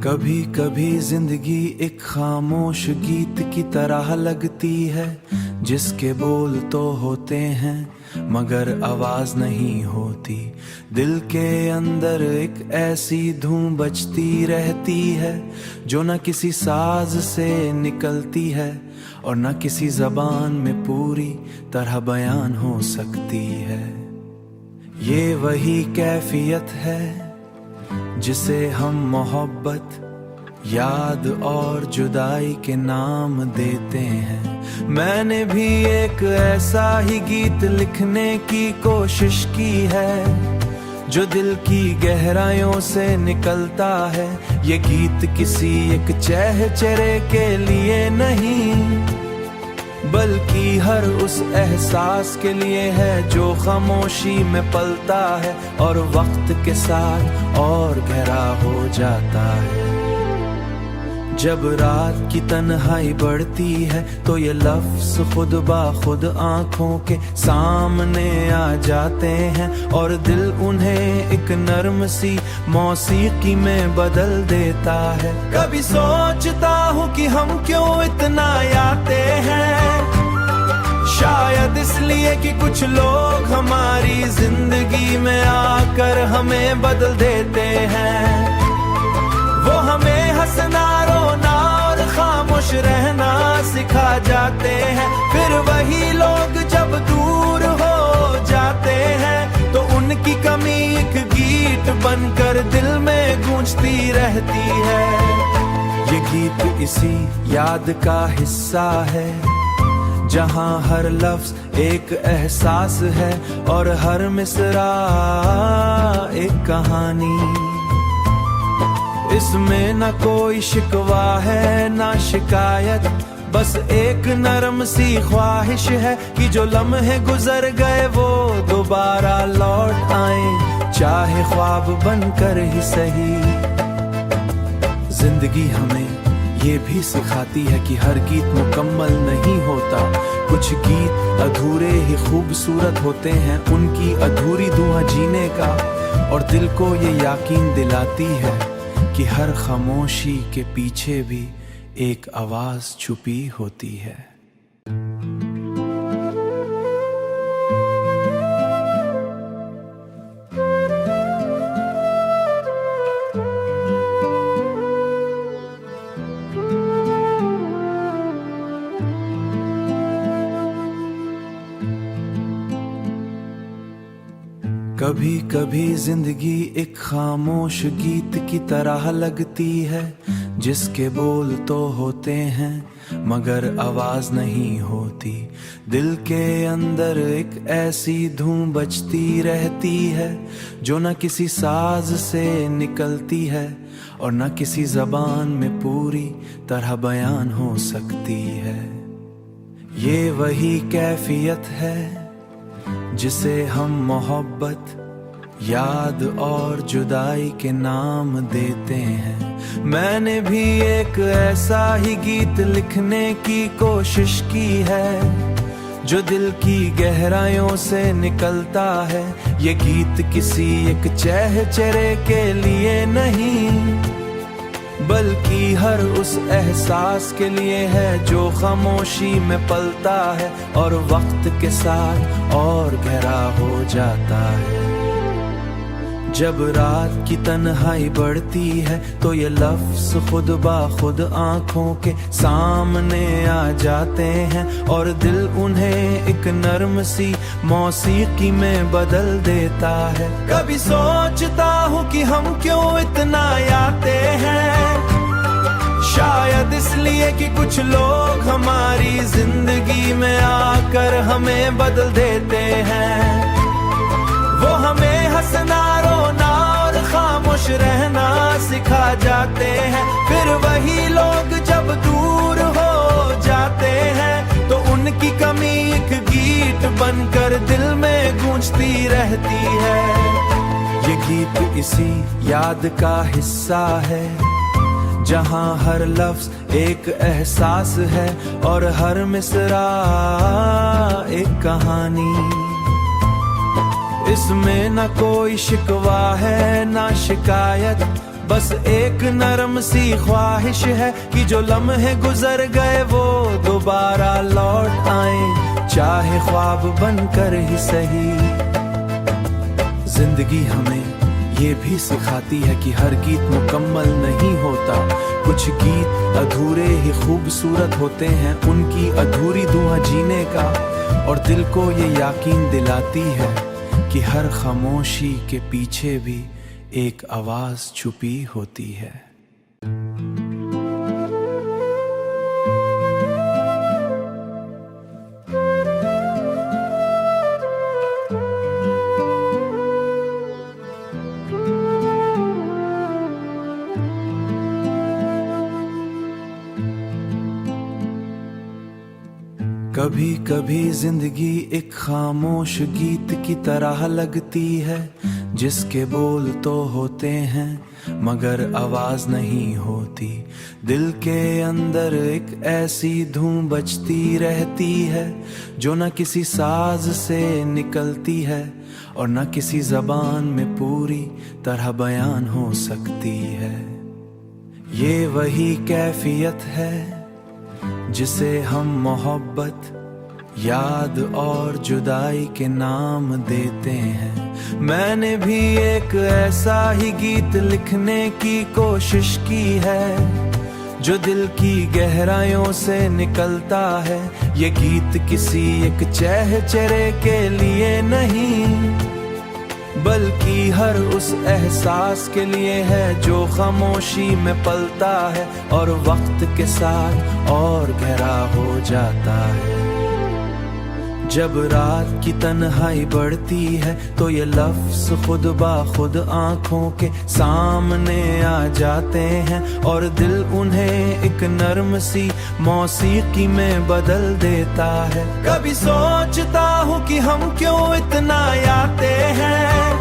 कभी कभी जिंदगी एक खामोश गीत की तरह लगती है, जिसके बोल तो होते हैं मगर आवाज नहीं होती। दिल के अंदर एक ऐसी धूम बजती रहती है, जो न किसी साज से निकलती है और न किसी जबान में पूरी तरह बयान हो सकती है। ये वही कैफियत है जिसे हम मोहब्बत, याद और जुदाई के नाम देते हैं। मैंने भी एक ऐसा ही गीत लिखने की कोशिश की है, जो दिल की गहराइयों से निकलता है। ये गीत किसी एक चेहरे के लिए नहीं, बल्कि हर उस एहसास के लिए है जो खामोशी में पलता है और वक्त के साथ और गहरा हो जाता है। जब रात की तन्हाई बढ़ती है तो ये लफ्ज खुद ब खुद आंखों के सामने आ जाते हैं और दिल उन्हें एक नर्म सी मौसीकी में बदल देता है। कभी सोचता हूँ कि हम क्यों इतना आते हैं, शायद इसलिए कि कुछ लोग हमारी जिंदगी में आकर हमें बदल देते हैं। वो हमें हंसना, रोना और खामोश रहना सिखा जाते हैं। फिर वही लोग जब दूर हो जाते हैं तो उनकी कमी एक गीत बनकर दिल में गूंजती रहती है। ये गीत इसी याद का हिस्सा है, जहाँ हर लफ्ज एक एहसास है और हर मिसरा एक कहानी। इसमें न कोई शिकवा है ना शिकायत, बस एक नरम सी ख्वाहिश है कि जो लम्हे गुजर गए वो दोबारा लौट आए, चाहे ख्वाब बनकर ही सही। जिंदगी हमें ये भी सिखाती है कि हर गीत मुकम्मल नहीं होता। कुछ गीत अधूरे ही खूबसूरत होते हैं, उनकी अधूरी दुआ जीने का, और दिल को ये यकीन दिलाती है कि हर खामोशी के पीछे भी एक आवाज छुपी होती है। कभी कभी जिंदगी एक खामोश गीत की तरह लगती है, जिसके बोल तो होते हैं मगर आवाज नहीं होती। दिल के अंदर एक ऐसी धूम बजती रहती है, जो न किसी साज से निकलती है और न किसी जबान में पूरी तरह बयान हो सकती है। ये वही कैफियत है जिसे हम मोहब्बत, याद और जुदाई के नाम देते हैं। मैंने भी एक ऐसा ही गीत लिखने की कोशिश की है, जो दिल की गहराइयों से निकलता है। ये गीत किसी एक चेहरे के लिए नहीं, बल्कि हर उस एहसास के लिए है जो खामोशी में पलता है और वक्त के साथ और गहरा हो जाता है। जब रात की तन्हाई बढ़ती है तो ये लफ्ज खुद ब खुद आंखों के सामने आ जाते हैं और दिल उन्हें एक नर्म सी मौसीकी में बदल देता है। कभी सोचता हूँ कि हम क्यों इतना आते हैं, शायद इसलिए कि कुछ लोग हमारी जिंदगी में आकर हमें बदल देते हैं। वो हमें हंसना, रोना और खामोश रहना सिखा जाते हैं। फिर वही लोग जब दूर हो जाते हैं तो उनकी कमी एक गीत बनकर दिल में गूंजती रहती है। ये गीत इसी याद का हिस्सा है, जहाँ हर लफ्ज एक एहसास है और हर मिसरा एक कहानी। इसमें न कोई शिकवा है ना शिकायत, बस एक नरम सी ख्वाहिश है कि जो लम्हे गुजर गए वो दोबारा लौट आए, चाहे ख्वाब बनकर ही सही। जिंदगी हमें ये भी सिखाती है कि हर गीत मुकम्मल नहीं होता, कुछ गीत अधूरे ही खूबसूरत होते हैं, उनकी अधूरी दुआ जीने का। और दिल को ये यकीन दिलाती है कि हर खामोशी के पीछे भी एक आवाज छुपी होती है। कभी कभी जिंदगी एक खामोश गीत की तरह लगती है, जिसके बोल तो होते हैं मगर आवाज नहीं होती। दिल के अंदर एक ऐसी धूम बजती रहती है जो न किसी साज से निकलती है और न किसी जबान में पूरी तरह बयान हो सकती है। ये वही कैफियत है जिसे हम मोहब्बत, याद और जुदाई के नाम देते हैं। मैंने भी एक ऐसा ही गीत लिखने की कोशिश की है जो दिल की गहराइयों से निकलता है। ये गीत किसी एक चेहरे के लिए नहीं, बल्कि हर उस एहसास के लिए है जो खामोशी में पलता है और वक्त के साथ और गहरा हो जाता है। जब रात की तन्हाई बढ़ती है तो ये लफ्ज खुद ब खुद आंखों के सामने आ जाते हैं और दिल उन्हें एक नर्म सी मौसीकी में बदल देता है। कभी सोचता हूँ कि हम क्यों इतना याते हैं,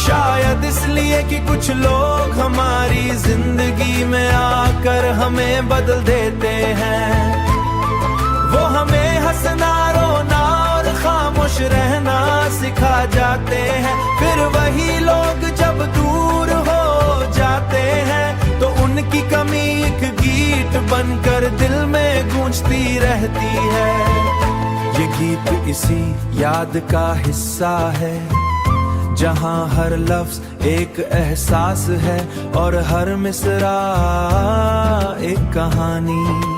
शायद इसलिए कि कुछ लोग हमारी जिंदगी में आकर हमें बदल देते हैं। वो हमें हंसना, रोना और खामोश रहना सिखा जाते हैं। फिर वही लोग जब दूर हो जाते हैं तो उनकी कमी एक गीत बनकर दिल में गूंजती रहती है। ये गीत इसी याद का हिस्सा है जहां हर लफ्ज एक एहसास है और हर मिसरा एक कहानी।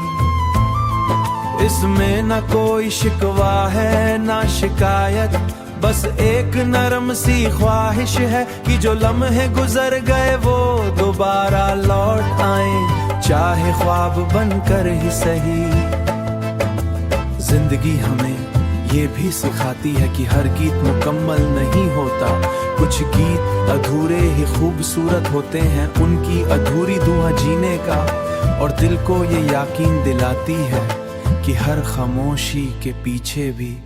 इसमें न कोई शिकवा है न शिकायत, बस एक नरम सी ख्वाहिश है कि जो लम्हे गुजर गए वो दोबारा लौट आए, चाहे ख्वाब बनकर ही सही। जिंदगी हमें ये भी सिखाती है कि हर गीत मुकम्मल नहीं होता, कुछ गीत अधूरे ही खूबसूरत होते हैं, उनकी अधूरी दुआ जीने का। और दिल को ये यकीन दिलाती है कि हर खामोशी के पीछे भी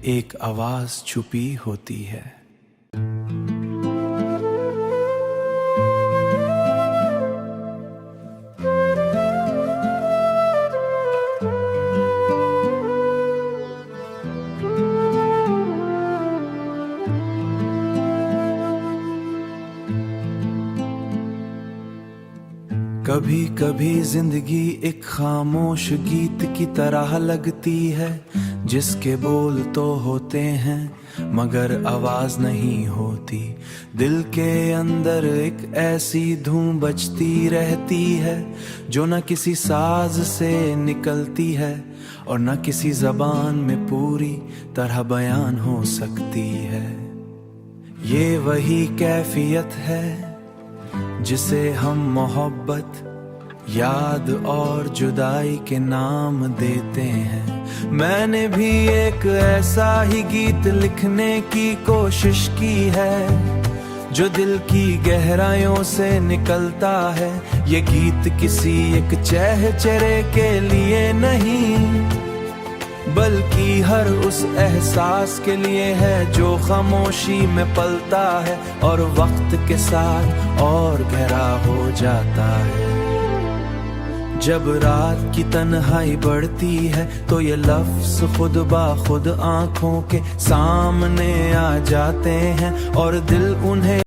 एक आवाज छुपी होती है। कभी कभी जिंदगी एक खामोश गीत की तरह लगती है, जिसके बोल तो होते हैं मगर आवाज नहीं होती। दिल के अंदर एक ऐसी धूम बजती रहती है जो न किसी साज से निकलती है और न किसी जबान में पूरी तरह बयान हो सकती है। ये वही कैफियत है जिसे हम मोहब्बत, याद और जुदाई के नाम देते हैं। मैंने भी एक ऐसा ही गीत लिखने की कोशिश की है जो दिल की गहराइयों से निकलता है। ये गीत किसी एक चेहरे के लिए नहीं, बल्कि हर उस एहसास के लिए है जो खामोशी में पलता है और वक्त के साथ और गहरा हो जाता है। जब रात की तन्हाई बढ़ती है तो ये लफ्ज खुद ब खुद आंखों के सामने आ जाते हैं और दिल उन्हें